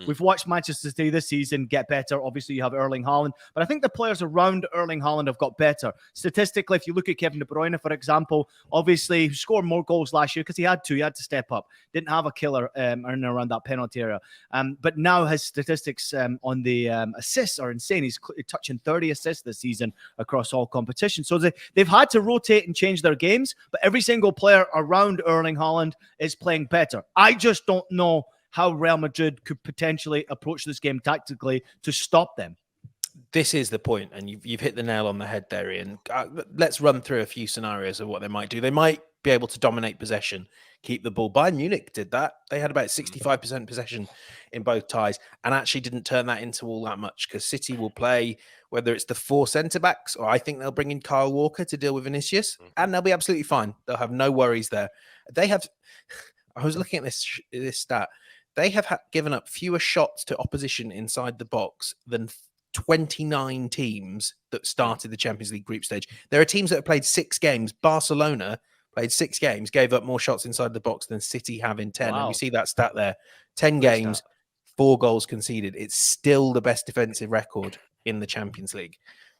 We've watched Manchester City this season get better. Obviously, you have Erling Haaland, but I think the players around Erling Haaland have got better. Statistically, if you look at Kevin De Bruyne, for example, obviously he scored more goals last year because he had to step up. Didn't have a killer around that penalty area. But now his statistics on the assists are insane. He's touching 30 assists this season across all competitions. So they've had to rotate and change their games, but every single player around Erling Haaland is playing better. I just don't know how Real Madrid could potentially approach this game tactically to stop them. This is the point, and you've hit the nail on the head there, Ian. Let's run through a few scenarios of what they might do. They might be able to dominate possession, keep the ball. Bayern Munich did that. They had about 65% possession in both ties and actually didn't turn that into all that much, because City will play, whether it's the 4 centre-backs, or I think they'll bring in Kyle Walker to deal with Vinicius, and they'll be absolutely fine. They'll have no worries there. They have, I was looking at this stat, they have given up fewer shots to opposition inside the box than 29 teams that started the Champions League group stage. There are teams that have played 6 games. Barcelona played 6 games, gave up more shots inside the box than City have in 10. Wow. And you see that stat there. 10 games, 4 goals conceded. It's still the best defensive record in the Champions League.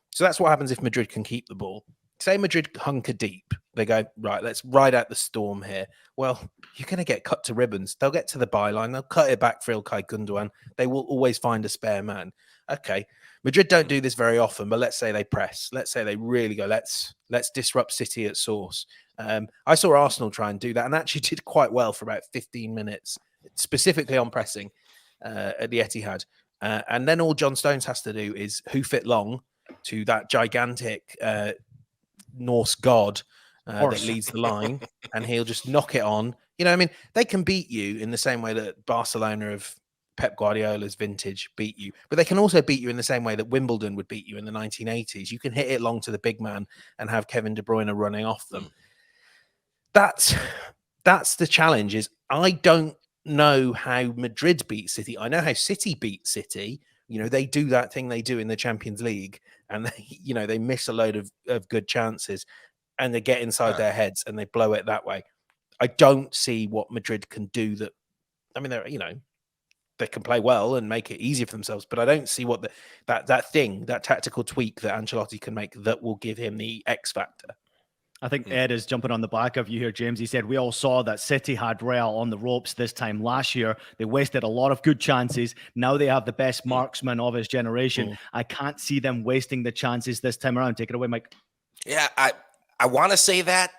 So that's what happens if Madrid can keep the ball. Say Madrid hunker deep. They go, right, let's ride out the storm here. Well, you're going to get cut to ribbons. They'll get to the byline. They'll cut it back for Ilkay Gundogan. They will always find a spare man. Okay, Madrid don't do this very often, but let's say they press. Let's say they really go, let's disrupt City at source. I saw Arsenal try and do that and actually did quite well for about 15 minutes, specifically on pressing at the Etihad. And then all John Stones has to do is hoof it long to that gigantic Norse god that leads the line, and he'll just knock it on. You know, I mean, they can beat you in the same way that Barcelona of Pep Guardiola's vintage beat you, but they can also beat you in the same way that Wimbledon would beat you in the 1980s. You can hit it long to the big man and have Kevin De Bruyne running off them. That's the challenge. Is I don't know how Madrid beat City. I know how City beat City. You know, they do that thing they do in the Champions League, and they miss a load of good chances, and they get inside their heads and they blow it that way. I don't see what Madrid can do. That, I mean, they can play well and make it easier for themselves, but I don't see what that tactical tweak that Ancelotti can make that will give him the X factor. I think Ed is jumping on the back of you here, James. He said, we all saw that City had Real on the ropes this time last year. They wasted a lot of good chances. Now they have the best marksman of his generation. I can't see them wasting the chances this time around. Take it away, Mike. Yeah, I want to say that,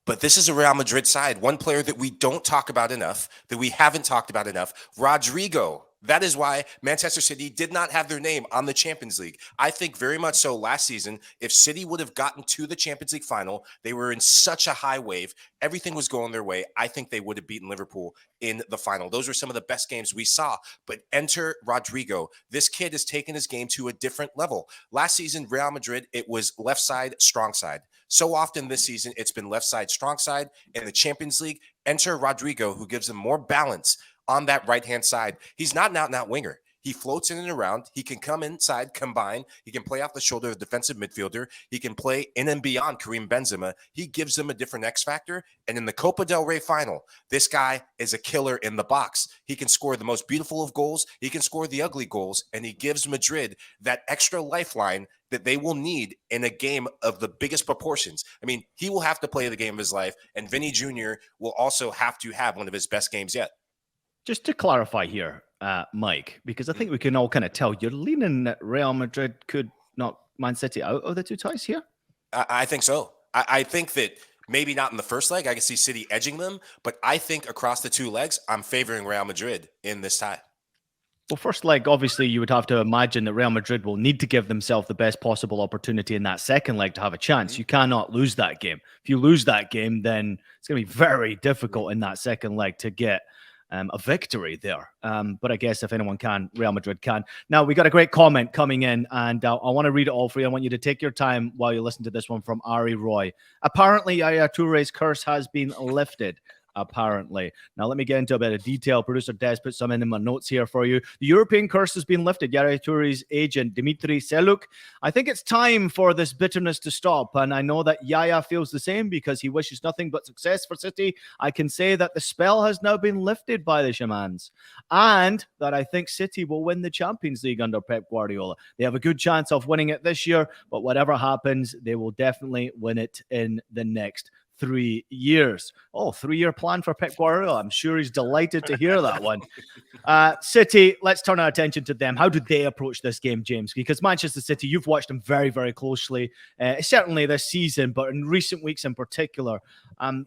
but this is a Real Madrid side. One player that we don't talk about enough, that we haven't talked about enough, Rodrigo. That is why Manchester City did not have their name on the Champions League. I think very much so last season, if City would have gotten to the Champions League final, they were in such a high wave. Everything was going their way. I think they would have beaten Liverpool in the final. Those were some of the best games we saw. But enter Rodrigo. This kid has taken his game to a different level. Last season, Real Madrid, it was left side, strong side. So often this season, it's been left side, strong side. In the Champions League, enter Rodrigo, who gives them more balance on that right-hand side. He's not an out-and-out winger. He floats in and around. He can come inside, combine. He can play off the shoulder of the defensive midfielder. He can play in and beyond Karim Benzema. He gives them a different X factor. And in the Copa del Rey final, this guy is a killer in the box. He can score the most beautiful of goals. He can score the ugly goals. And he gives Madrid that extra lifeline that they will need in a game of the biggest proportions. I mean, he will have to play the game of his life. And Vinny Jr. will also have to have one of his best games yet. Just to clarify here, Mike, because I think we can all kind of tell you're leaning that Real Madrid could knock Man City out of the 2 ties here? I think so. I think that maybe not in the first leg. I can see City edging them, but I think across the 2 legs, I'm favoring Real Madrid in this tie. Well, first leg, obviously, you would have to imagine that Real Madrid will need to give themselves the best possible opportunity in that second leg to have a chance. You cannot lose that game. If you lose that game, then it's going to be very difficult in that second leg to get a victory there. But I guess if anyone can, Real Madrid can. Now, we got a great comment coming in, and I want to read it all for you. I want you to take your time while you listen to this one from Ari Roy. Apparently, Yaya Touré's curse has been lifted. apparently. Now, let me get into a bit of detail. Producer Des put some in my notes here for you. The European curse has been lifted. Yaya Touré's agent, Dimitri Seluk. I think it's time for this bitterness to stop, and I know that Yaya feels the same because he wishes nothing but success for City. I can say that the spell has now been lifted by the Shamans, and that I think City will win the Champions League under Pep Guardiola. They have a good chance of winning it this year, but whatever happens, they will definitely win it in the next 3 years. Oh, 3-year plan for Pep Guardiola. I'm sure he's delighted to hear that one. City, let's turn our attention to them. How did they approach this game, James? Because Manchester City, you've watched them very, very closely, certainly this season, but in recent weeks in particular.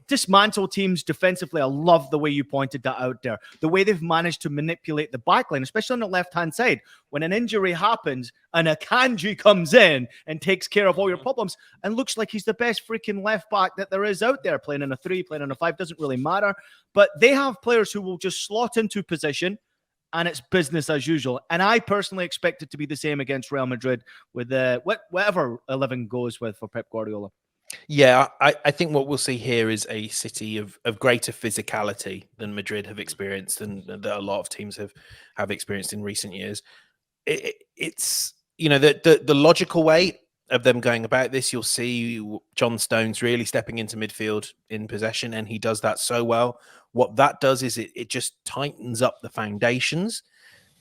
Dismantle teams defensively. I love the way you pointed that out there. The way they've managed to manipulate the backline, especially on the left-hand side. When an injury happens and a Kanji comes in and takes care of all your problems and looks like he's the best freaking left back that there is out there, playing in a 3, playing in a 5, doesn't really matter. But they have players who will just slot into position and it's business as usual. And I personally expect it to be the same against Real Madrid with whatever 11 goes with for Pep Guardiola. Yeah, I think what we'll see here is a City of greater physicality than Madrid have experienced and that a lot of teams have experienced in recent years. It's, the logical way of them going about this. You'll see John Stones really stepping into midfield in possession, and he does that so well. What that does is it just tightens up the foundations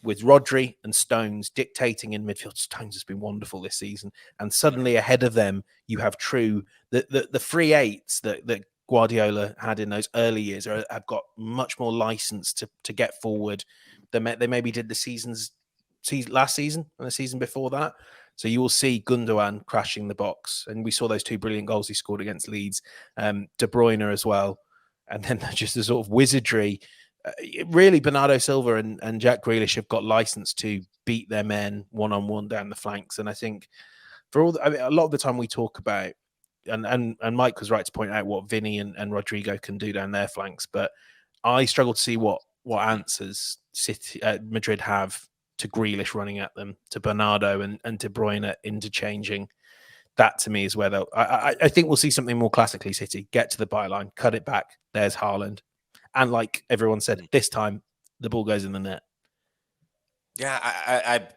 with Rodri and Stones dictating in midfield. Stones has been wonderful this season, and suddenly ahead of them you have the free eights that Guardiola had in those early years have got much more license to get forward than they maybe did last season and the season before that. So you will see Gundogan crashing the box, and we saw those 2 brilliant goals he scored against Leeds, De Bruyne as well, and then just the sort of wizardry. Really, Bernardo Silva and Jack Grealish have got license to beat their men one-on-one down the flanks, and I think a lot of the time we talk about, and Mike was right to point out what Vinny and Rodrigo can do down their flanks, but I struggle to see what answers Madrid have to Grealish running at them, to Bernardo and De Bruyne interchanging. That to me is where I think we'll see something more classically City. Get to the byline, cut it back. There's Haaland. And like everyone said, this time the ball goes in the net. Yeah,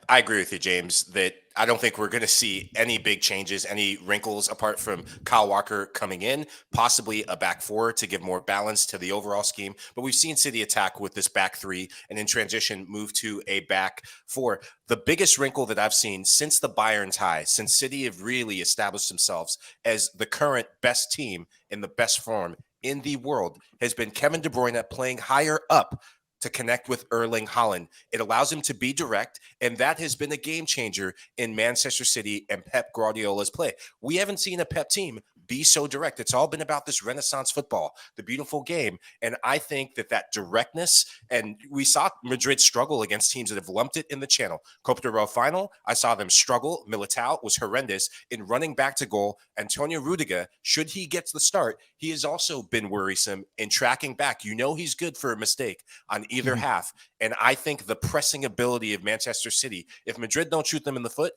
I agree with you, James, that I don't think we're going to see any big changes, any wrinkles apart from Kyle Walker coming in, possibly a back 4 to give more balance to the overall scheme. But we've seen City attack with this back 3 and in transition move to a back 4. The biggest wrinkle that I've seen since the Bayern tie, since City have really established themselves as the current best team in the best form in the world, has been Kevin De Bruyne playing higher up to connect with Erling Haaland. It allows him to be direct, and that has been a game changer in Manchester City and Pep Guardiola's play. We haven't seen a Pep team be so direct. It's all been about this Renaissance football, the beautiful game. And I think that directness, and we saw Madrid struggle against teams that have lumped it in the channel. Copa del Rey final, I saw them struggle. Militao was horrendous in running back to goal. Antonio Rudiger, should he get to the start, he has also been worrisome in tracking back. He's good for a mistake on either half. And I think the pressing ability of Manchester City, if Madrid don't shoot them in the foot,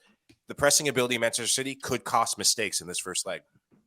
the pressing ability of Manchester City could cost mistakes in this first leg.